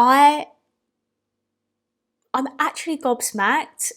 I'm actually gobsmacked.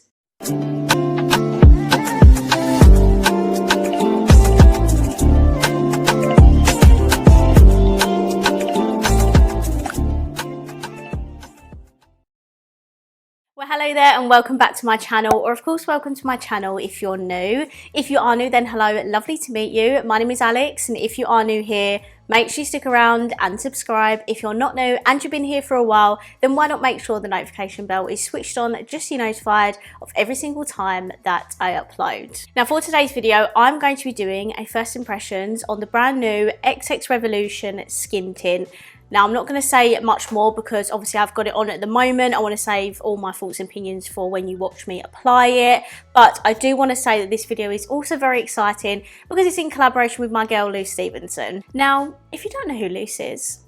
Well, hello there and welcome back to my channel, or of course welcome to my channel if you're new. If you are new, then hello, lovely to meet you. My name is Alex, and if you are new here, make sure you stick around and subscribe. If you're not new and you've been here for a while, then why not make sure the notification bell is switched on just so you're notified of every single time that I upload. Now for today's video, I'm going to be doing a first impressions on the brand new Xxrevolution skin tint. Now, I'm not going to say much more because obviously I've got it on at the moment. I want to save all my thoughts and opinions for when you watch me apply it. But I do want to say that this video is also very exciting because it's in collaboration with my girl, Luce Stevenson. Now, if you don't know who Luce is,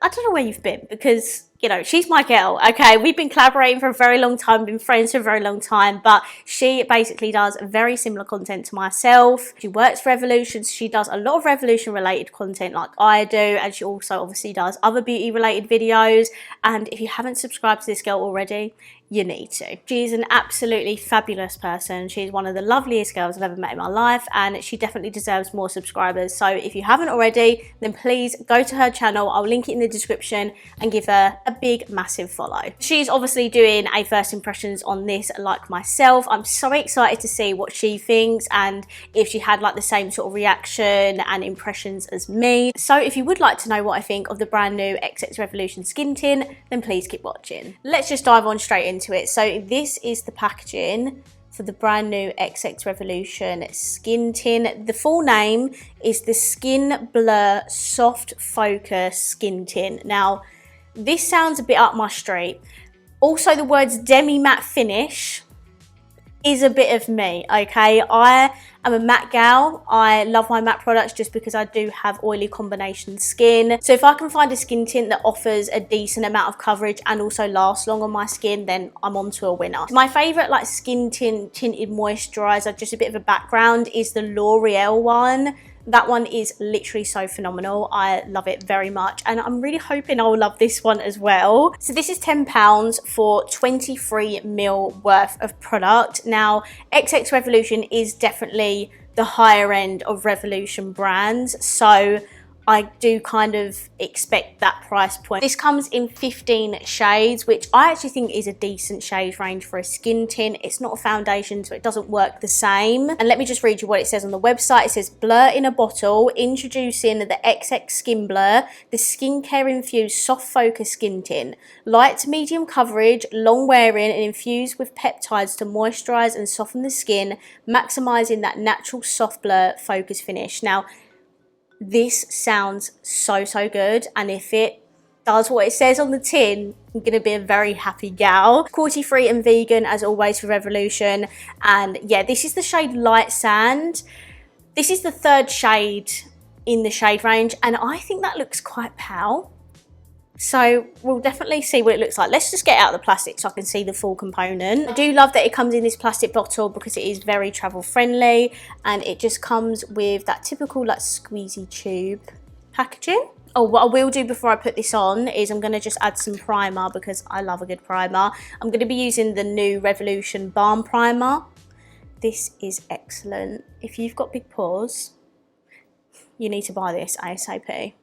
I don't know where you've been because, you know, she's my girl, okay? We've been collaborating for a very long time, been friends for a very long time, but she basically does very similar content to myself. She works for Revolution, so she does a lot of Revolution related content like I do, and she also obviously does other beauty related videos. And if you haven't subscribed to this girl already, you need to. She is an absolutely fabulous person. She's one of the loveliest girls I've ever met in my life, and she definitely deserves more subscribers. So if you haven't already, then please go to her channel. I'll link it in the description and give her a big massive follow. She's obviously doing a first impressions on this like myself. I'm so excited to see what she thinks and if she had like the same sort of reaction and impressions as me. So if you would like to know what I think of the brand new Xxrevolution skin tint, then please keep watching. Let's just dive on straight into it. So this is the packaging for the brand new Xxrevolution skin tint. The full name is the Skin Blur Soft Focus Skin Tint. Now, this sounds a bit up my street. Also, the words demi matte finish is a bit of me, okay? I am a matte gal. I love my matte products just because I do have oily combination skin. So if I can find a skin tint that offers a decent amount of coverage and also lasts long on my skin, then I'm on to a winner. My favorite like skin tint tinted moisturizer, just a bit of a background, is the L'Oreal one. That one is literally so phenomenal. I love it very much, and I'm really hoping I'll love this one as well. So this is £10 for 23ml worth of product. Now, Xxrevolution is definitely the higher end of Revolution brands, so I do kind of expect that price point. This comes in 15 shades, which I actually think is a decent shade range for a skin tint. It's not a foundation, so it doesn't work the same. And let me just read you what it says on the website. It says, blur in a bottle, introducing the XX Skin Blur, the skincare infused soft focus skin tint. Light to medium coverage, long wearing, and infused with peptides to moisturize and soften the skin, maximizing that natural soft blur focus finish. Now, this sounds so good, and if it does what it says on the tin, I'm gonna be a very happy gal. Cruelty free and vegan as always for Revolution. And yeah, this is the shade Light Sand. This is the third shade in the shade range, and I think that looks quite pale. So we'll definitely see what it looks like. Let's just get out the plastic so I can see the full component. I do love that it comes in this plastic bottle because it is very travel friendly, and it just comes with that typical like squeezy tube packaging. Oh, what I will do before I put this on is I'm going to just add some primer because I love a good primer. I'm going to be using the new Revolution Balm Primer. This is excellent. If you've got big pores, you need to buy this ASAP.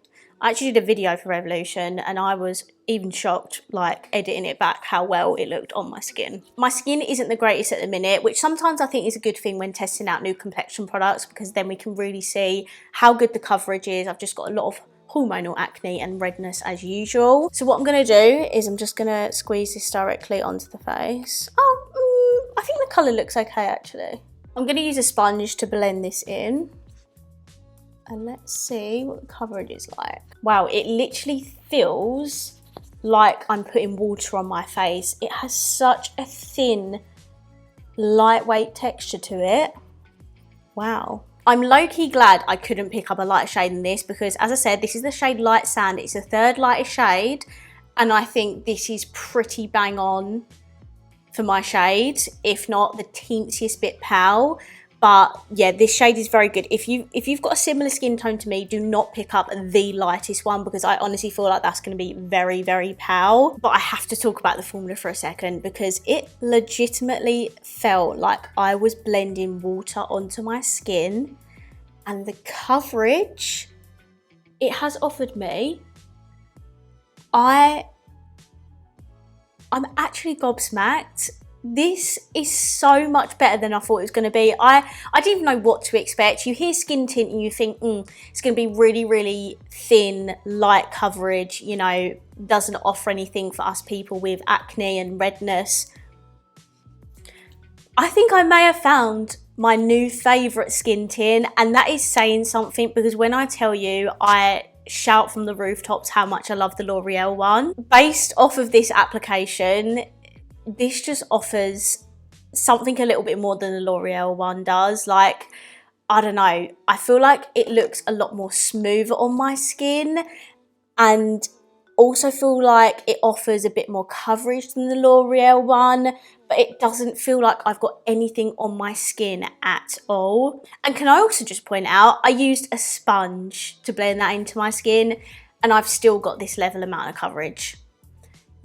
I actually did a video for Revolution and I was even shocked, like editing it back, how well it looked on my skin. My skin isn't the greatest at the minute, which sometimes I think is a good thing when testing out new complexion products, because then we can really see how good the coverage is. I've just got a lot of hormonal acne and redness as usual. So what I'm going to do is I'm just going to squeeze this directly onto the face. Oh, I think the colour looks okay actually. I'm going to use a sponge to blend this in. And let's see what the coverage is like. Wow, it literally feels like I'm putting water on my face. It has such a thin, lightweight texture to it. Wow. I'm low-key glad I couldn't pick up a lighter shade than this because, as I said, this is the shade Light Sand. It's the third lightest shade, and I think this is pretty bang on for my shade, if not the teensiest bit pale. But yeah, this shade is very good. If you've got a similar skin tone to me, do not pick up the lightest one, because I honestly feel like that's going to be very, very pale. But I have to talk about the formula for a second, because it legitimately felt like I was blending water onto my skin, and the coverage it has offered me, I'm actually gobsmacked. This is so much better than I thought it was going to be. I didn't even know what to expect. You hear skin tint and you think, it's going to be really, really thin, light coverage, you know, doesn't offer anything for us people with acne and redness. I think I may have found my new favourite skin tint, and that is saying something, because when I tell you, I shout from the rooftops how much I love the L'Oreal one. Based off of this application, this just offers something a little bit more than the L'Oreal one does. Like, I don't know, I feel like it looks a lot more smoother on my skin, and also feel like it offers a bit more coverage than the L'Oreal one, but it doesn't feel like I've got anything on my skin at all. And can I also just point out, I used a sponge to blend that into my skin, and I've still got this level amount of coverage.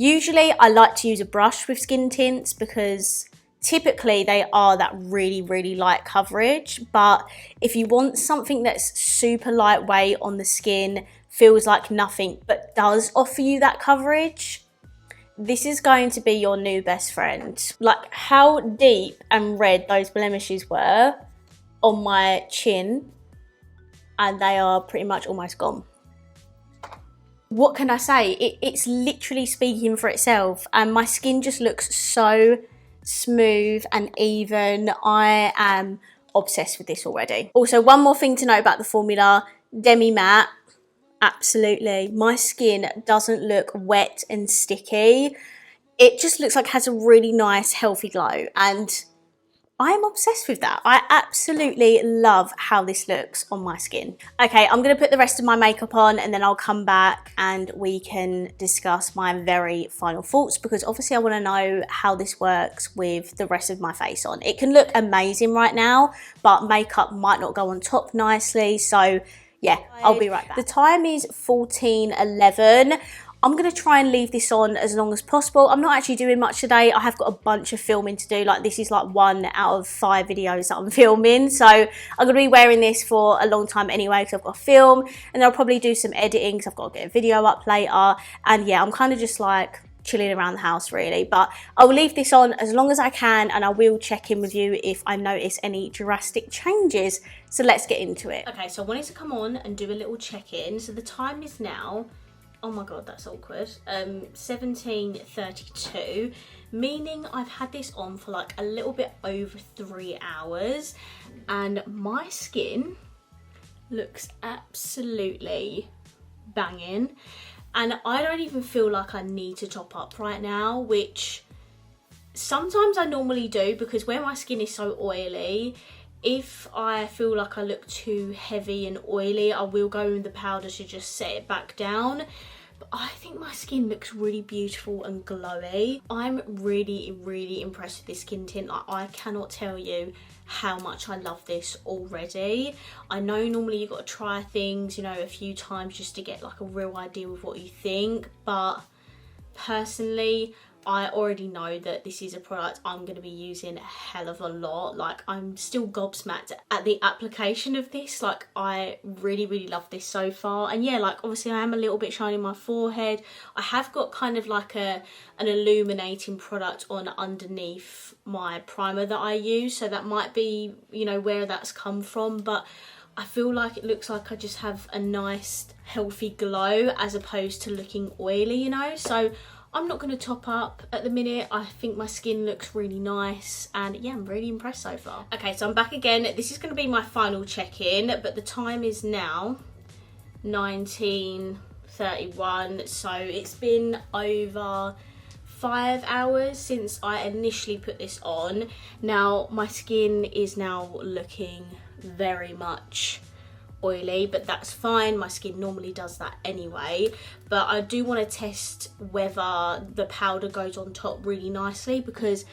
Usually I like to use a brush with skin tints, because typically they are that really, really light coverage. But if you want something that's super lightweight on the skin, feels like nothing, but does offer you that coverage, this is going to be your new best friend. Like, how deep and red those blemishes were on my chin, and they are pretty much almost gone. What can I say? It's literally speaking for itself, and my skin just looks so smooth and even. I am obsessed with this already. Also, one more thing to note about the formula, demi matte, absolutely. My skin doesn't look wet and sticky. It just looks like it has a really nice, healthy glow, and I'm obsessed with that. I absolutely love how this looks on my skin. Okay, I'm gonna put the rest of my makeup on, and then I'll come back and we can discuss my very final thoughts, because obviously I wanna know how this works with the rest of my face on. It can look amazing right now, but makeup might not go on top nicely, so yeah, I'll be right back. The time is 14:11. I'm going to try and leave this on as long as possible. I'm not actually doing much today. I have got a bunch of filming to do. Like, this is like 1 out of 5 videos that I'm filming. So I'm going to be wearing this for a long time anyway, because I've got to film. And I'll probably do some editing, because I've got to get a video up later. And yeah, I'm kind of just like chilling around the house really. But I will leave this on as long as I can, and I will check in with you if I notice any drastic changes. So let's get into it. Okay, so I wanted to come on and do a little check-in. So the time is now, oh my god, that's awkward, 17:32, meaning I've had this on for like a little bit over 3 hours, and my skin looks absolutely banging, and I don't even feel like I need to top up right now, which sometimes I normally do, because when my skin is so oily, if I feel like I look too heavy and oily, I will go in the powder to just set it back down. But I think my skin looks really beautiful and glowy. I'm really, really impressed with this skin tint. Like, I cannot tell you how much I love this already. I know normally you've got to try things, you know, a few times just to get like a real idea of what you think. But personally, I already know that this is a product I'm going to be using a hell of a lot. Like, I'm still gobsmacked at the application of this. Like, I really, really love this so far. And yeah, like, obviously I am a little bit shiny on my forehead. I have got kind of like an illuminating product on underneath my primer that I use. So that might be, you know, where that's come from. But I feel like it looks like I just have a nice, healthy glow as opposed to looking oily, you know. So I'm not going to top up at the minute. I think my skin looks really nice, and yeah, I'm really impressed so far. Okay, so I'm back again. This is going to be my final check-in, but the time is now 19:31, so it's been over 5 hours since I initially put this on. Now, my skin is now looking very much oily, but that's fine. My skin normally does that anyway, but I do want to test whether the powder goes on top really nicely, because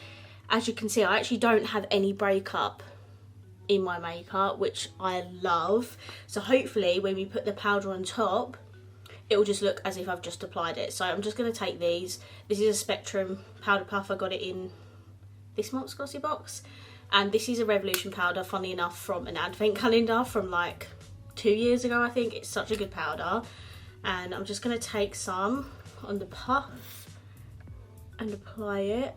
as you can see, I actually don't have any breakup in my makeup, which I love. So hopefully when we put the powder on top, it will just look as if I've just applied it. So I'm just going to take these. This is a Spectrum powder puff. I got it in this month's Glossy box. And this is a Revolution powder, funny enough, from an advent calendar from like 2 years ago, I think. It's such a good powder. And I'm just going to take some on the puff and apply it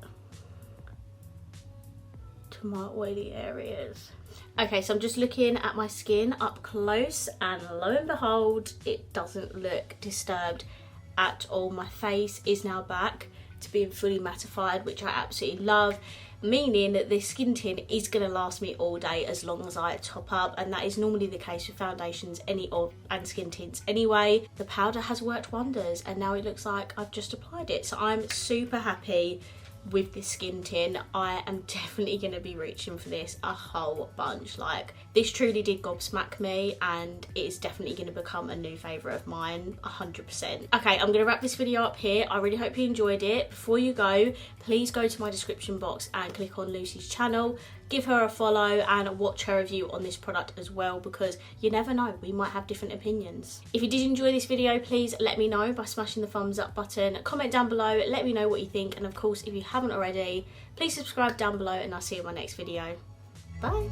to my oily areas. Okay, so I'm just looking at my skin up close, and lo and behold, it doesn't look disturbed at all. My face is now back to being fully mattified, which I absolutely love, meaning that this skin tint is going to last me all day as long as I top up, and that is normally the case with foundations and skin tints anyway. The powder has worked wonders, and now it looks like I've just applied it. So I'm super happy with this skin tint. I am definitely going to be reaching for this a whole bunch. Like, this truly did gobsmack me, and it is definitely going to become a new favourite of mine, 100%. Okay, I'm going to wrap this video up here. I really hope you enjoyed it. Before you go, please go to my description box and click on Lucy's channel. Give her a follow and watch her review on this product as well, because you never know, we might have different opinions. If you did enjoy this video, please let me know by smashing the thumbs up button. Comment down below, let me know what you think, and of course, if you haven't already, please subscribe down below, and I'll see you in my next video. Bye.